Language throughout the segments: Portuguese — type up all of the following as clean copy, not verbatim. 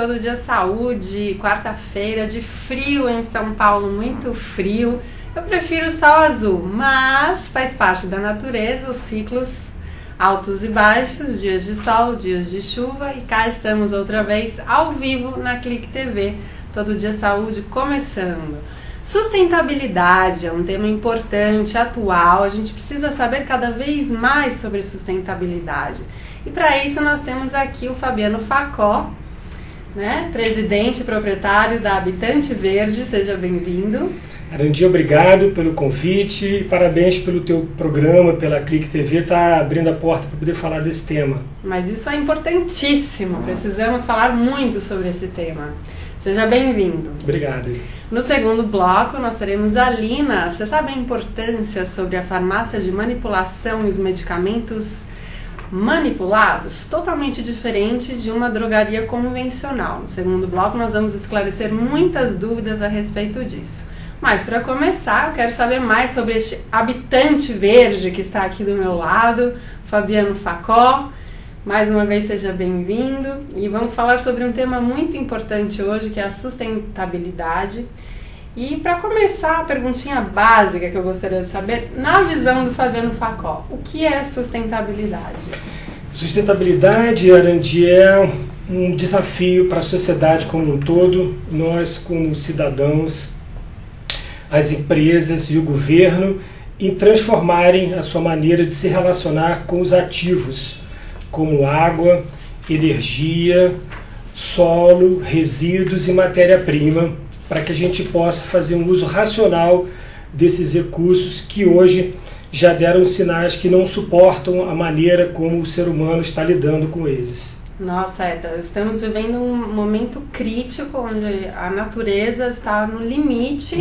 Todo Dia Saúde, quarta-feira de frio em São Paulo, muito frio. Eu prefiro o sol azul, mas faz parte da natureza, os ciclos altos e baixos, dias de sol, dias de chuva, e cá estamos outra vez ao vivo na Clique TV, Todo Dia Saúde começando. Sustentabilidade é um tema importante, atual, a gente precisa saber cada vez mais sobre sustentabilidade. E para isso nós temos aqui o Fabiano Facó, né, presidente e proprietário da Habitante Verde, seja bem-vindo. Arandi, obrigado pelo convite e parabéns pelo teu programa, pela Clique TV, está abrindo a porta para poder falar desse tema. Mas isso é importantíssimo, precisamos falar muito sobre esse tema. Seja bem-vindo. Obrigado. No segundo bloco nós teremos a Lina. Você sabe a importância sobre a farmácia de manipulação e os medicamentos manipulados? Totalmente diferente de uma drogaria convencional. No segundo bloco nós vamos esclarecer muitas dúvidas a respeito disso. Mas para começar, eu quero saber mais sobre este habitante verde que está aqui do meu lado, Fabiano Facó. Mais uma vez, seja bem-vindo. E vamos falar sobre um tema muito importante hoje, que é a sustentabilidade. E para começar, a perguntinha básica que eu gostaria de saber, na visão do Fabiano Facó, o que é sustentabilidade? Sustentabilidade, Arandi, é um desafio para a sociedade como um todo, nós como cidadãos, as empresas e o governo, em transformarem a sua maneira de se relacionar com os ativos, como água, energia, solo, resíduos e matéria-prima, para que a gente possa fazer um uso racional desses recursos que hoje já deram sinais que não suportam a maneira como o ser humano está lidando com eles. Nossa, estamos vivendo um momento crítico onde a natureza está no limite.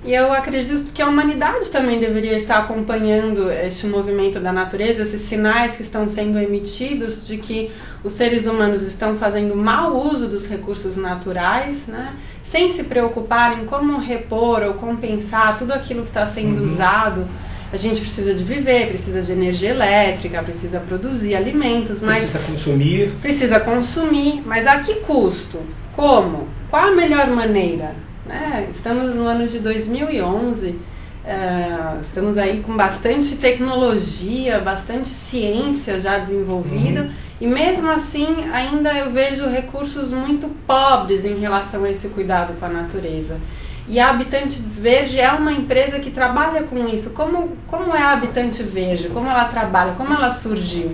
E eu acredito que a humanidade também deveria estar acompanhando este movimento da natureza, esses sinais que estão sendo emitidos de que os seres humanos estão fazendo mau uso dos recursos naturais, né, sem se preocupar em como repor ou compensar tudo aquilo que está sendo usado. A gente precisa de viver, precisa de energia elétrica, precisa produzir alimentos, mas precisa consumir, mas a que custo? Como? Qual a melhor maneira? Estamos no ano de 2011, estamos aí com bastante tecnologia, bastante ciência já desenvolvida, e mesmo assim ainda eu vejo recursos muito pobres em relação a esse cuidado com a natureza. E a Habitante Verde é uma empresa que trabalha com isso. Como é a Habitante Verde? Como ela trabalha? Como ela surgiu?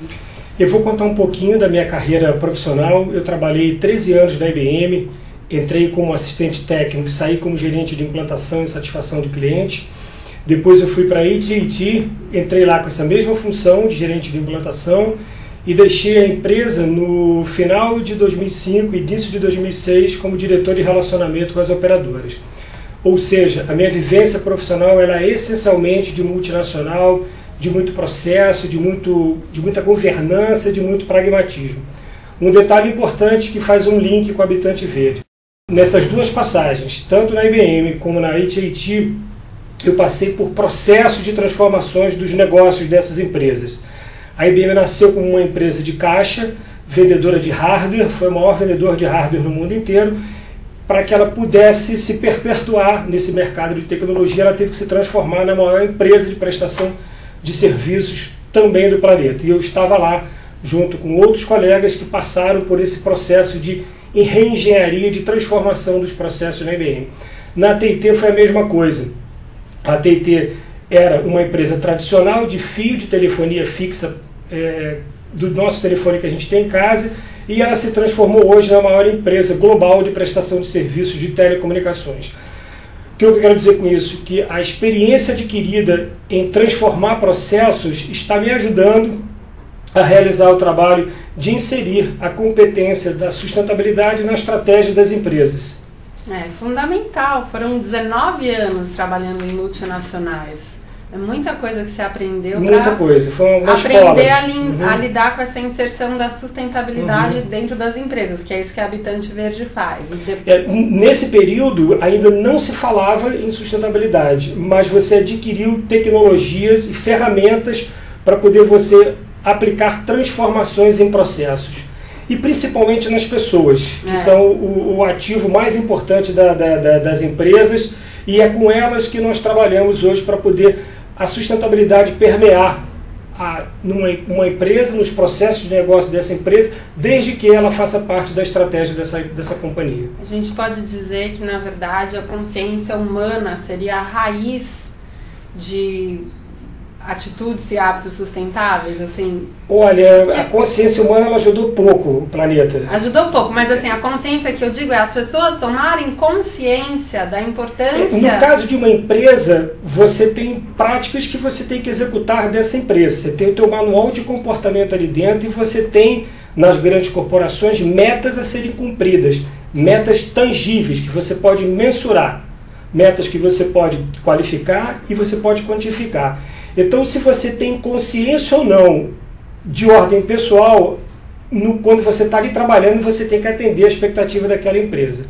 Eu vou contar um pouquinho da minha carreira profissional. Eu trabalhei 13 anos na IBM, entrei como assistente técnico e saí como gerente de implantação e satisfação do cliente. Depois eu fui para a AT&T, entrei lá com essa mesma função de gerente de implantação e deixei a empresa no final de 2005 e início de 2006 como diretor de relacionamento com as operadoras. Ou seja, a minha vivência profissional ela é essencialmente de multinacional, de muito processo, de muita governança, de muito pragmatismo. Um detalhe importante que faz um link com a Habitante Verde. Nessas duas passagens, tanto na IBM como na AT&T, eu passei por processos de transformações dos negócios dessas empresas. A IBM nasceu como uma empresa de caixa, vendedora de hardware, foi o maior vendedor de hardware no mundo inteiro. Para que ela pudesse se perpetuar nesse mercado de tecnologia, ela teve que se transformar na maior empresa de prestação de serviços também do planeta. E eu estava lá, junto com outros colegas que passaram por esse processo de reengenharia, de transformação dos processos na IBM. Na AT&T foi a mesma coisa. A AT&T era uma empresa tradicional de fio de telefonia fixa, do nosso telefone que a gente tem em casa, e ela se transformou hoje na maior empresa global de prestação de serviços de telecomunicações. O que eu quero dizer com isso? Que a experiência adquirida em transformar processos está me ajudando a realizar o trabalho de inserir a competência da sustentabilidade na estratégia das empresas. É fundamental, foram 19 anos trabalhando em multinacionais. É muita coisa que você aprendeu para aprender a lidar com essa inserção da sustentabilidade dentro das empresas, que é isso que a Habitante Verde faz. Nesse período ainda não se falava em sustentabilidade, mas você adquiriu tecnologias e ferramentas para poder você aplicar transformações em processos. e principalmente nas pessoas, que são o ativo mais importante das empresas, e é com elas que nós trabalhamos hoje para poder a sustentabilidade permear numa empresa, nos processos de negócio dessa empresa, desde que ela faça parte da estratégia dessa companhia. A gente pode dizer que, na verdade, a consciência humana seria a raiz de atitudes e hábitos sustentáveis, assim? Olha, a consciência humana ela ajudou pouco o planeta. Ajudou pouco, mas assim, a consciência que eu digo é as pessoas tomarem consciência da importância... No caso de uma empresa, você tem práticas que você tem que executar dessa empresa. Você tem o teu manual de comportamento ali dentro e você tem, nas grandes corporações, metas a serem cumpridas. Metas tangíveis, que você pode mensurar. Metas que você pode qualificar e você pode quantificar. Então, se você tem consciência ou não de ordem pessoal, quando você está ali trabalhando, você tem que atender a expectativa daquela empresa.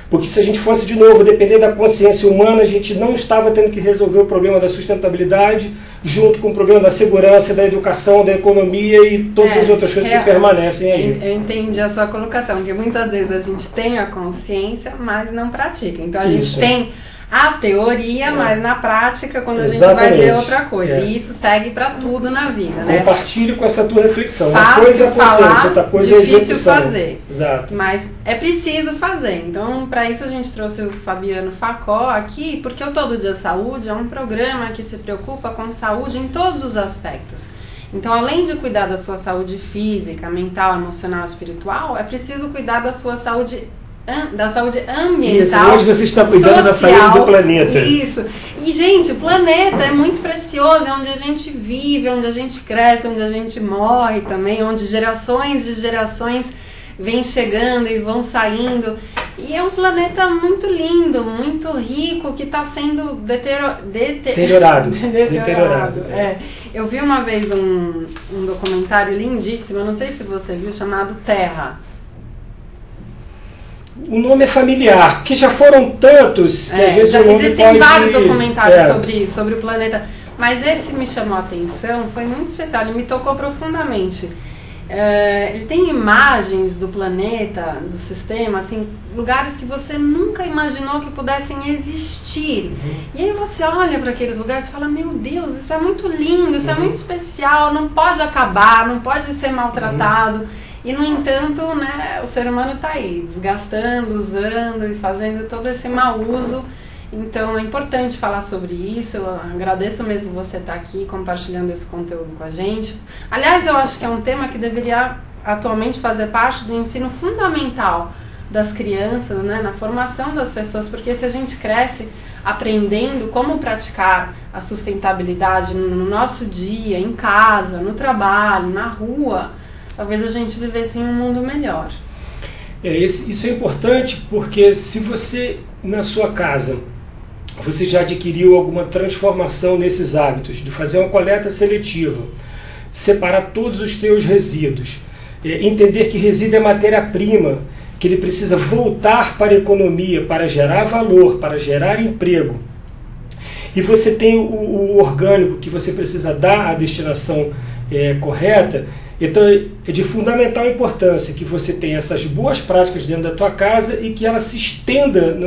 Porque se a gente fosse, de novo, depender da consciência humana, a gente não estava tendo que resolver o problema da sustentabilidade, junto com o problema da segurança, da educação, da economia e todas as outras coisas que permanecem aí. Eu entendi a sua colocação, porque muitas vezes a gente tem a consciência, mas não pratica. Então, a gente tem a teoria, mas na prática, quando a gente vai ver outra coisa. E isso segue para tudo na vida, né? Compartilhe com essa tua reflexão. Uma coisa é a consciência, outra coisa é a execução. Difícil fazer. Exato. Mas é preciso fazer. Então, para isso a gente trouxe o Fabiano Facó aqui, porque o Todo Dia Saúde é um programa que se preocupa com saúde em todos os aspectos. Então, além de cuidar da sua saúde física, mental, emocional, espiritual, é preciso cuidar da sua saúde ambiental. Isso, hoje você está cuidando da saúde do planeta. Isso. E, gente, o planeta é muito precioso, é onde a gente vive, onde a gente cresce, onde a gente morre também, onde gerações de gerações vêm chegando e vão saindo. E é um planeta muito lindo, muito rico, que está sendo deteriorado. Eu vi uma vez um documentário lindíssimo, eu não sei se você viu, chamado Terra. O nome é familiar, porque já foram tantos que às vezes existem vários documentários sobre o planeta, mas esse me chamou a atenção, foi muito especial, ele me tocou profundamente. Ele tem imagens do planeta, do sistema, assim, lugares que você nunca imaginou que pudessem existir. E aí você olha para aqueles lugares e fala, meu Deus, isso é muito lindo, isso é muito especial, não pode acabar, não pode ser maltratado. E, no entanto, né, o ser humano está aí, desgastando, usando e fazendo todo esse mau uso. Então, é importante falar sobre isso. Eu agradeço mesmo você estar aqui compartilhando esse conteúdo com a gente. Aliás, eu acho que é um tema que deveria atualmente fazer parte do ensino fundamental das crianças, né, na formação das pessoas, porque se a gente cresce aprendendo como praticar a sustentabilidade no nosso dia, em casa, no trabalho, na rua, talvez a gente vivesse em um mundo melhor. Isso é importante porque se você, na sua casa, você já adquiriu alguma transformação nesses hábitos, de fazer uma coleta seletiva, separar todos os teus resíduos, entender que resíduo é matéria-prima, que ele precisa voltar para a economia, para gerar valor, para gerar emprego, e você tem o orgânico que você precisa dar à destinação correta. Então é de fundamental importância que você tenha essas boas práticas dentro da tua casa e que ela se estenda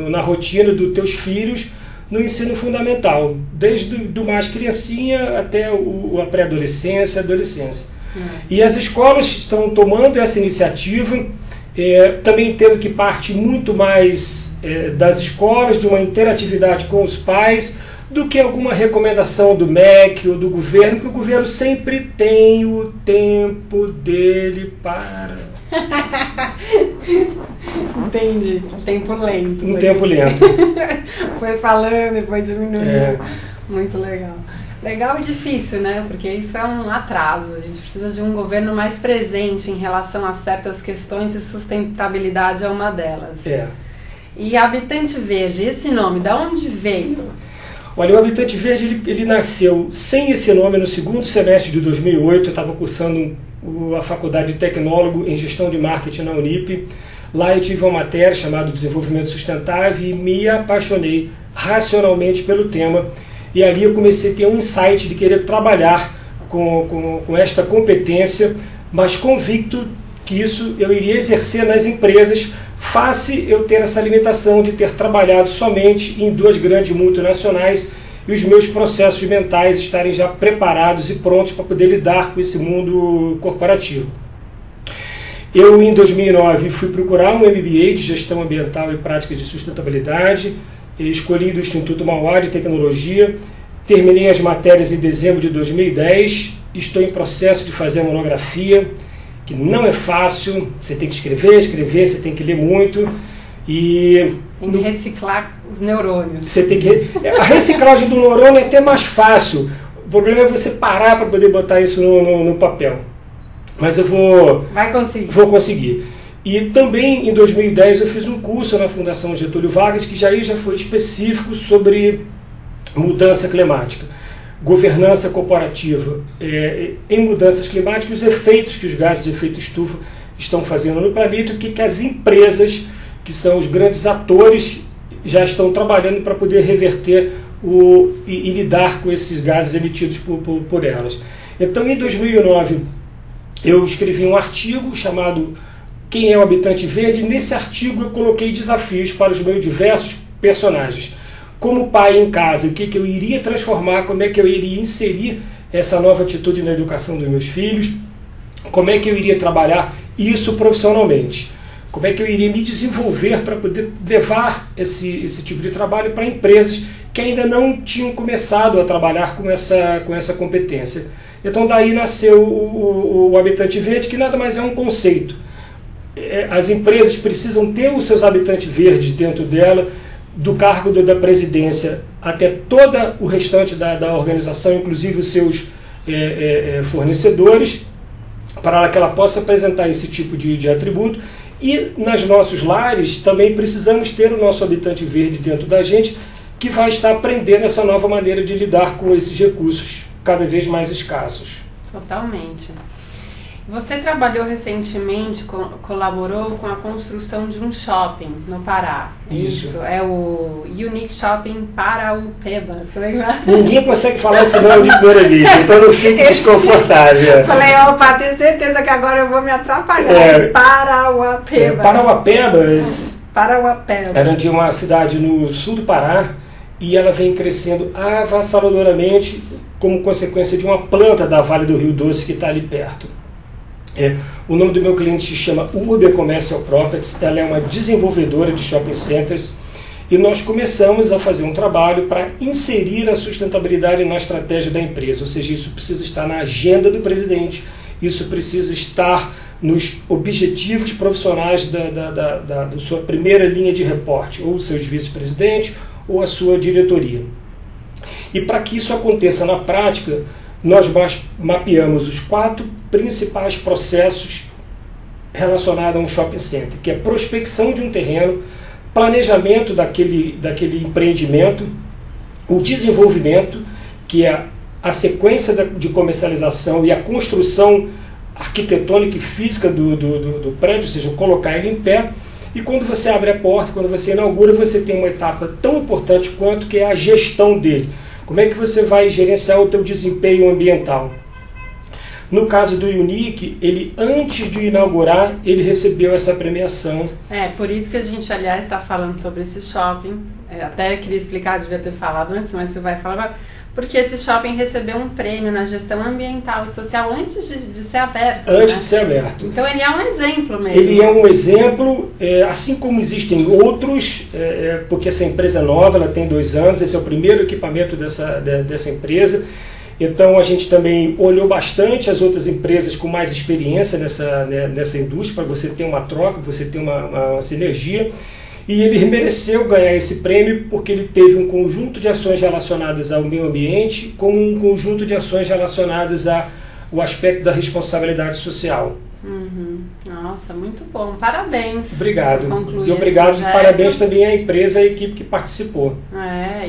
na rotina dos teus filhos no ensino fundamental, desde do mais criancinha até a pré-adolescência, a adolescência. E as escolas estão tomando essa iniciativa, também tendo que parte muito mais das escolas, de uma interatividade com os pais, do que alguma recomendação do MEC ou do governo, porque o governo sempre tem o tempo dele para... Entendi. Tempo lento. Um tempo lento. Foi falando e foi diminuindo. Muito legal. Legal e difícil, né? Porque isso é um atraso. A gente precisa de um governo mais presente em relação a certas questões e sustentabilidade é uma delas. E Habitante Verde, esse nome, da onde veio? Olha, o Habitante Verde ele nasceu sem esse nome no segundo semestre de 2008. Eu estava cursando a faculdade de tecnólogo em gestão de marketing na Unip. Lá eu tive uma matéria chamada Desenvolvimento Sustentável e me apaixonei racionalmente pelo tema. E ali eu comecei a ter um insight de querer trabalhar com esta competência mas convicto que isso eu iria exercer nas empresas, face eu ter essa limitação de ter trabalhado somente em 2 grandes multinacionais e os meus processos mentais estarem já preparados e prontos para poder lidar com esse mundo corporativo. Eu, em 2009, fui procurar um MBA de Gestão Ambiental e Práticas de Sustentabilidade, escolhi do Instituto Mauá de Tecnologia, terminei as matérias em dezembro de 2010, estou em processo de fazer a monografia, que não é fácil, você tem que escrever, você tem que ler muito e... Tem que reciclar os neurônios. Você tem que... A reciclagem do neurônio é até mais fácil, o problema é você parar para poder botar isso no papel. Mas eu vou conseguir. E também em 2010 eu fiz um curso na Fundação Getúlio Vargas que já foi específico sobre mudança climática, governança corporativa em mudanças climáticas, os efeitos que os gases de efeito estufa estão fazendo no planeta, o que as empresas, que são os grandes atores, já estão trabalhando para poder reverter e lidar com esses gases emitidos por elas. Então, em 2009, eu escrevi um artigo chamado Quem é o Habitante Verde? Nesse artigo eu coloquei desafios para os meus diversos personagens. Como pai em casa, o que eu iria transformar, como é que eu iria inserir essa nova atitude na educação dos meus filhos, como é que eu iria trabalhar isso profissionalmente, como é que eu iria me desenvolver para poder levar esse tipo de trabalho para empresas que ainda não tinham começado a trabalhar com essa competência. Então daí nasceu o Habitante Verde, que nada mais é um conceito. As empresas precisam ter os seus habitantes verdes dentro dela, do cargo da presidência até todo o restante da organização, inclusive os seus fornecedores, para que ela possa apresentar esse tipo de atributo. E nos nossos lares também precisamos ter o nosso habitante verde dentro da gente, que vai estar aprendendo essa nova maneira de lidar com esses recursos cada vez mais escassos. Totalmente. Você trabalhou recentemente, colaborou com a construção de um shopping no Pará. Isso. É o Unique Shopping Paraupebas. Como é que vai? Ninguém consegue falar esse nome de primeira vista, então não fique desconfortável. Falei, opa, tenho certeza que agora eu vou me atrapalhar. Parauapebas. Parauapebas. Era de uma cidade no sul do Pará e ela vem crescendo avassaladoramente como consequência de uma planta da Vale do Rio Doce que está ali perto. O nome do meu cliente se chama Urban Commercial Properties, ela é uma desenvolvedora de shopping centers e nós começamos a fazer um trabalho para inserir a sustentabilidade na estratégia da empresa, ou seja, isso precisa estar na agenda do presidente, isso precisa estar nos objetivos profissionais da sua primeira linha de reporte, ou seus vice-presidentes, ou a sua diretoria. E para que isso aconteça na prática, nós mapeamos os 4 principais processos relacionados a um shopping center, que é prospecção de um terreno, planejamento daquele empreendimento, o desenvolvimento, que é a sequência de comercialização e a construção arquitetônica e física do prédio, ou seja, colocar ele em pé. E quando você abre a porta, quando você inaugura, você tem uma etapa tão importante quanto que é a gestão dele. Como é que você vai gerenciar o teu desempenho ambiental? No caso do Unique, ele antes de inaugurar, ele recebeu essa premiação. Por isso que a gente, aliás, está falando sobre esse shopping. Até queria explicar, devia ter falado antes, mas você vai falar agora. Porque esse shopping recebeu um prêmio na gestão ambiental e social antes de ser aberto. Antes de ser aberto. Então ele é um exemplo mesmo. Ele é um exemplo, assim como existem outros, porque essa empresa é nova, ela tem 2 anos, esse é o primeiro equipamento dessa empresa. Então a gente também olhou bastante as outras empresas com mais experiência nessa indústria, para você ter uma troca, você ter uma sinergia. E ele mereceu ganhar esse prêmio porque ele teve um conjunto de ações relacionadas ao meio ambiente, como um conjunto de ações relacionadas ao aspecto da responsabilidade social. Nossa, muito bom. Parabéns. Obrigado. E obrigado e parabéns também à empresa e à equipe que participou.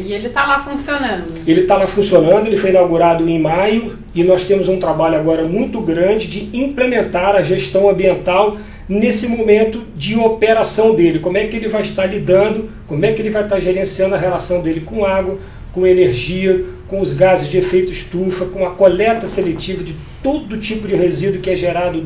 E ele está lá funcionando. Ele está lá funcionando, ele foi inaugurado em maio e nós temos um trabalho agora muito grande de implementar a gestão ambiental nesse momento de operação dele. Como é que ele vai estar lidando, como é que ele vai estar gerenciando a relação dele com água, com energia, com os gases de efeito estufa, com a coleta seletiva de todo tipo de resíduo que é gerado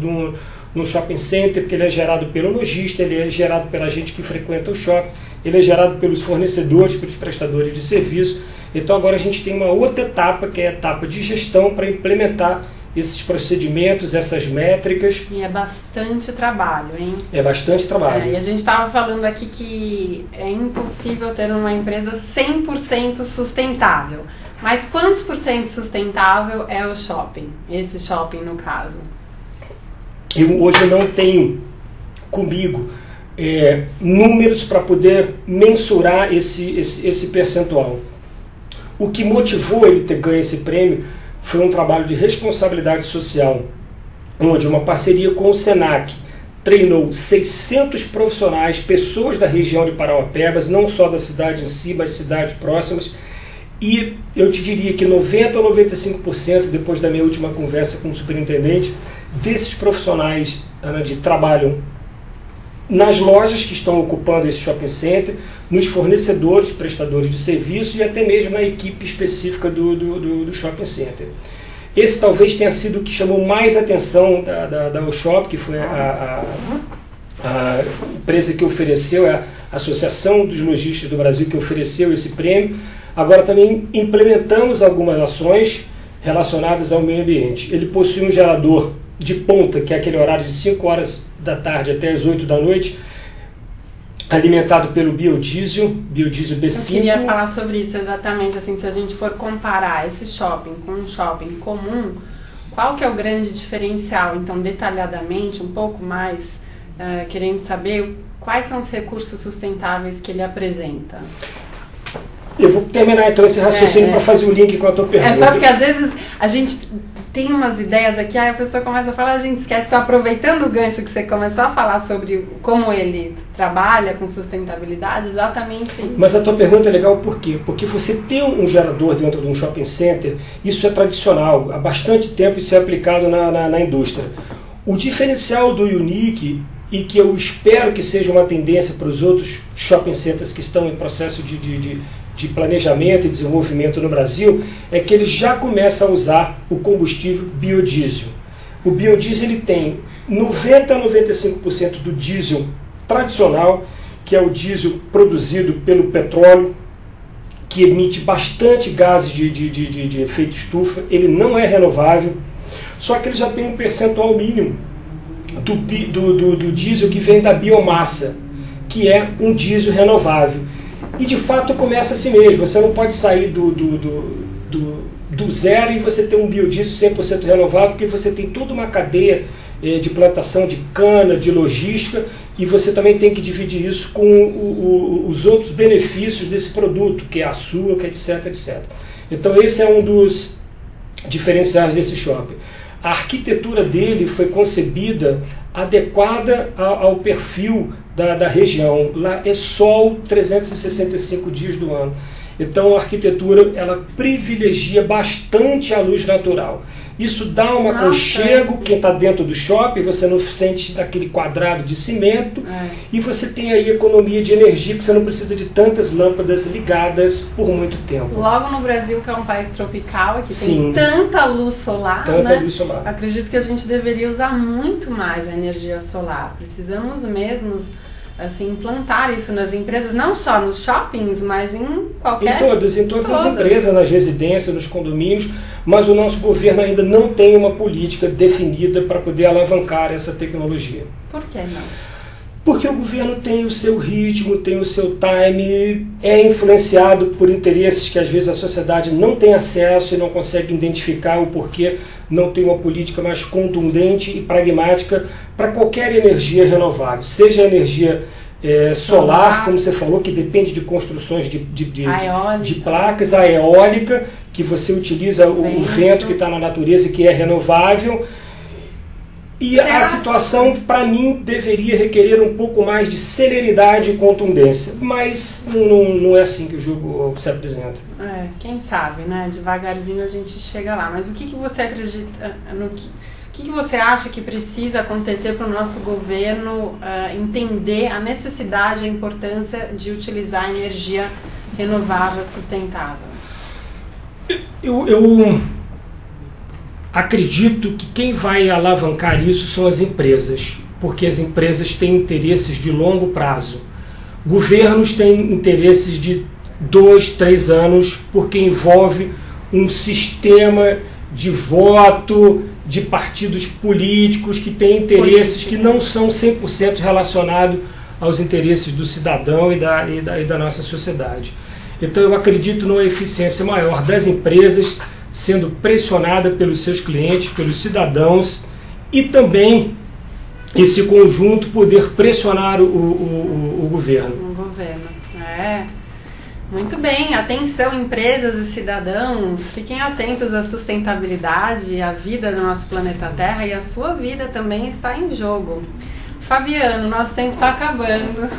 no shopping center, porque ele é gerado pelo lojista, ele é gerado pela gente que frequenta o shopping, ele é gerado pelos fornecedores, pelos prestadores de serviço. Então agora a gente tem uma outra etapa, que é a etapa de gestão, para implementar esses procedimentos, essas métricas. E é bastante trabalho, hein? É bastante trabalho. E a gente estava falando aqui que é impossível ter uma empresa 100% sustentável. Mas quantos por cento sustentável é o shopping? Esse shopping, no caso? Eu hoje não tenho comigo números para poder mensurar esse percentual. O que motivou ele ter ganho esse prêmio foi um trabalho de responsabilidade social, onde uma parceria com o Senac treinou 600 profissionais, pessoas da região de Parauapebas, não só da cidade em si, mas cidades próximas, e eu te diria que 90% a 95%, depois da minha última conversa com o superintendente, desses profissionais trabalham nas lojas que estão ocupando esse shopping center, nos fornecedores, prestadores de serviço e até mesmo na equipe específica do shopping center. Esse talvez tenha sido o que chamou mais atenção da Oshop, que foi a empresa que ofereceu, a Associação dos Lojistas do Brasil que ofereceu esse prêmio. Agora também implementamos algumas ações relacionadas ao meio ambiente. Ele possui um gerador de ponta, que é aquele horário de 5 horas da tarde até as 8 da noite, alimentado pelo biodiesel B5. Eu queria falar sobre isso exatamente, assim, se a gente for comparar esse shopping com um shopping comum, qual que é o grande diferencial? Então, detalhadamente, um pouco mais, querendo saber quais são os recursos sustentáveis que ele apresenta. Eu vou terminar então esse raciocínio para fazer o link com a tua pergunta. É só porque às vezes a gente tem umas ideias aqui, aí a pessoa começa a falar, a gente esquece, está aproveitando o gancho que você começou a falar sobre como ele trabalha com sustentabilidade, exatamente isso. Mas a tua pergunta é legal por quê? Porque você ter um gerador dentro de um shopping center, isso é tradicional, há bastante tempo isso é aplicado na indústria. O diferencial do Unique, e que eu espero que seja uma tendência para os outros shopping centers que estão em processo de planejamento e desenvolvimento no Brasil, é que ele já começa a usar o combustível biodiesel. O biodiesel ele tem 90% a 95% do diesel tradicional, que é o diesel produzido pelo petróleo, que emite bastante gases de efeito estufa, ele não é renovável, só que ele já tem um percentual mínimo do diesel que vem da biomassa, que é um diesel renovável. E de fato começa assim mesmo, você não pode sair do zero e você ter um biodiesel 100% renovável, porque você tem toda uma cadeia de plantação de cana, de logística, e você também tem que dividir isso com os outros benefícios desse produto, que é açúcar, etc, etc. Então esse é um dos diferenciais desse shopping. A arquitetura dele foi concebida adequada ao perfil da região. Lá é sol 365 dias do ano. Então a arquitetura ela privilegia bastante a luz natural. Isso dá um aconchego, quem está dentro do shopping, você não sente daquele quadrado de cimento, e você tem aí economia de energia, porque você não precisa de tantas lâmpadas ligadas por muito tempo. Logo no Brasil, que é um país tropical, que tem tanta luz solar, luz solar. Acredito que a gente deveria usar muito mais a energia solar. Precisamos mesmo assim, implantar isso nas empresas, não só nos shoppings, mas em qualquer... Em todas as empresas, nas residências, nos condomínios, mas o nosso governo ainda não tem uma política definida para poder alavancar essa tecnologia. Por que não? Porque o governo tem o seu ritmo, tem o seu time, é influenciado por interesses que às vezes a sociedade não tem acesso e não consegue identificar o porquê não tem uma política mais contundente e pragmática para qualquer energia renovável, seja a energia solar, como você falou, que depende de construções de placas, a eólica, que você utiliza o vento que está na natureza e que é renovável. E a situação, para mim, deveria requerer um pouco mais de celeridade e contundência, mas não é assim que o jogo se apresenta. Quem sabe, né? Devagarzinho a gente chega lá. Mas o que você acredita, o que você acha que precisa acontecer para o nosso governo entender a necessidade e a importância de utilizar energia renovável sustentável? Eu acredito que quem vai alavancar isso são as empresas, porque as empresas têm interesses de longo prazo. Governos têm interesses de 2, 3 anos, porque envolve um sistema de voto de partidos políticos que têm interesses que não são 100% relacionados aos interesses do cidadão e da nossa sociedade. Então eu acredito numa eficiência maior das empresas sendo pressionada pelos seus clientes, pelos cidadãos, e também esse conjunto poder pressionar o governo. O governo, Muito bem, atenção empresas e cidadãos, fiquem atentos à sustentabilidade, à vida do nosso planeta Terra, e a sua vida também está em jogo. Fabiano, nosso tempo está acabando.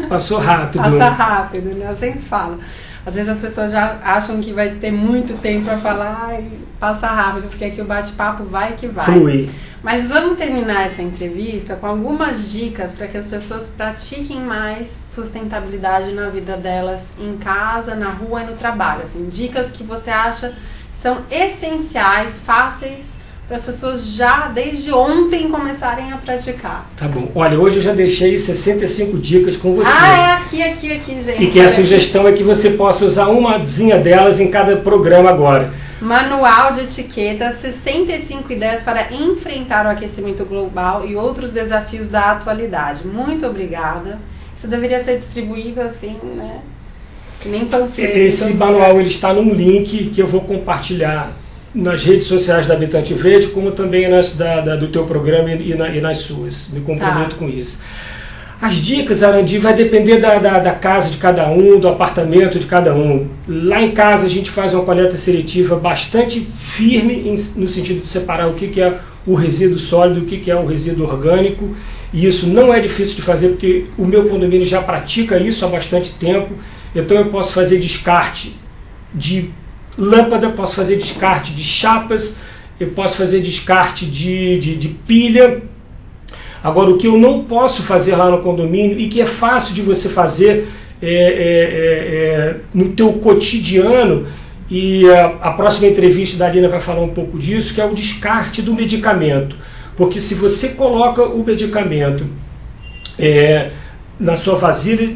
Passou rápido. Passa rápido, né? Eu sempre falo. Às vezes as pessoas já acham que vai ter muito tempo para falar e passa rápido, porque aqui o bate-papo vai que vai. Flui. Mas vamos terminar essa entrevista com algumas dicas para que as pessoas pratiquem mais sustentabilidade na vida delas, em casa, na rua e no trabalho. Assim, dicas que você acha são essenciais, fáceis, para as pessoas já desde ontem começarem a praticar. Tá bom. Olha, hoje eu já deixei 65 dicas com você. Aqui, gente. E que a sugestão é que você possa usar umazinha delas em cada programa agora. Manual de etiqueta, 65 ideias para enfrentar o aquecimento global e outros desafios da atualidade. Muito obrigada. Isso deveria ser distribuído assim, né? Que nem panfleto. Esse manual ele está num link que eu vou compartilhar nas redes sociais da Habitante Verde, como também do teu programa e nas suas. Me comprometo com isso. As dicas, Arandi, vai depender da casa de cada um, do apartamento de cada um. Lá em casa a gente faz uma coleta seletiva bastante firme no sentido de separar o que é o resíduo sólido, o que é o resíduo orgânico. E isso não é difícil de fazer, porque o meu condomínio já pratica isso há bastante tempo. Então eu posso fazer descarte de lâmpada, posso fazer descarte de chapas, eu posso fazer descarte de pilha. Agora, o que eu não posso fazer lá no condomínio e que é fácil de você fazer no teu cotidiano, e a próxima entrevista da Alina vai falar um pouco disso, que é o descarte do medicamento. Porque se você coloca o medicamento na sua vasilha,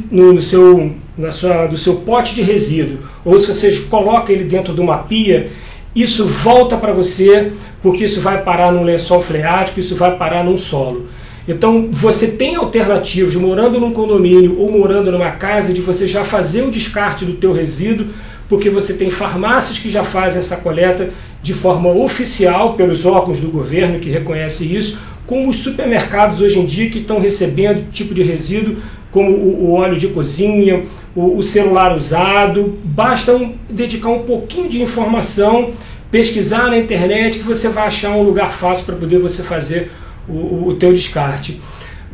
do seu pote de resíduo, ou se você coloca ele dentro de uma pia, isso volta para você, porque isso vai parar num lençol freático, isso vai parar num solo. Então você tem alternativas, morando num condomínio ou morando numa casa, de você já fazer o descarte do teu resíduo, porque você tem farmácias que já fazem essa coleta de forma oficial, pelos órgãos do governo que reconhece isso, como os supermercados hoje em dia que estão recebendo tipo de resíduo, como o óleo de cozinha, o celular usado. Basta dedicar um pouquinho de informação, pesquisar na internet, que você vai achar um lugar fácil para poder você fazer o teu descarte.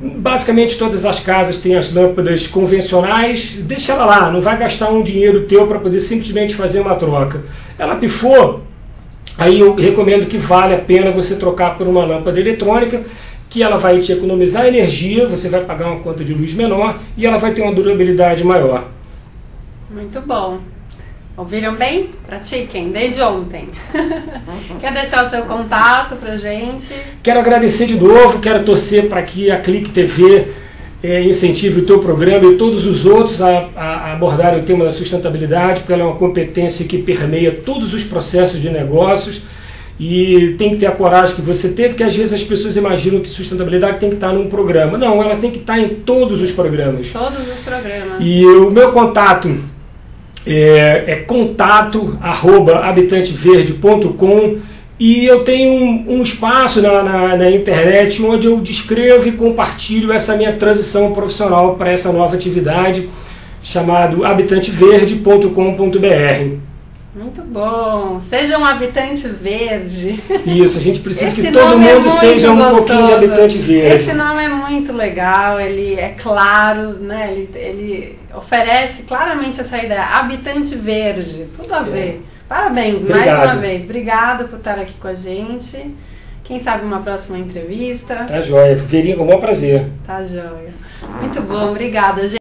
Basicamente todas as casas têm as lâmpadas convencionais, deixa ela lá, não vai gastar um dinheiro teu para poder simplesmente fazer uma troca. Ela pifou, aí eu recomendo que vale a pena você trocar por uma lâmpada eletrônica, que ela vai te economizar energia, você vai pagar uma conta de luz menor e ela vai ter uma durabilidade maior. Muito bom. Ouviram bem? Pratiquem, desde ontem. Quer deixar o seu contato pra gente? Quero agradecer de novo, quero torcer para que a Clique TV incentive o teu programa e todos os outros a abordarem o tema da sustentabilidade, porque ela é uma competência que permeia todos os processos de negócios, e tem que ter a coragem que você teve, porque às vezes as pessoas imaginam que sustentabilidade tem que estar num programa. Não, ela tem que estar em todos os programas. Todos os programas. E o meu contato é contato@habitanteverde.com, e eu tenho um espaço na internet onde eu descrevo e compartilho essa minha transição profissional para essa nova atividade, chamado habitanteverde.com.br. Muito bom! Seja um habitante verde. Isso, a gente precisa que todo mundo seja um pouquinho de habitante verde. Esse nome é muito legal, ele é claro, né? Ele oferece claramente essa ideia. Habitante verde, tudo a ver. Parabéns, Obrigado. Mais uma vez. Obrigado por estar aqui com a gente. Quem sabe uma próxima entrevista. Tá joia. Verinha, com o maior prazer. Tá joia. Muito bom, obrigada, gente.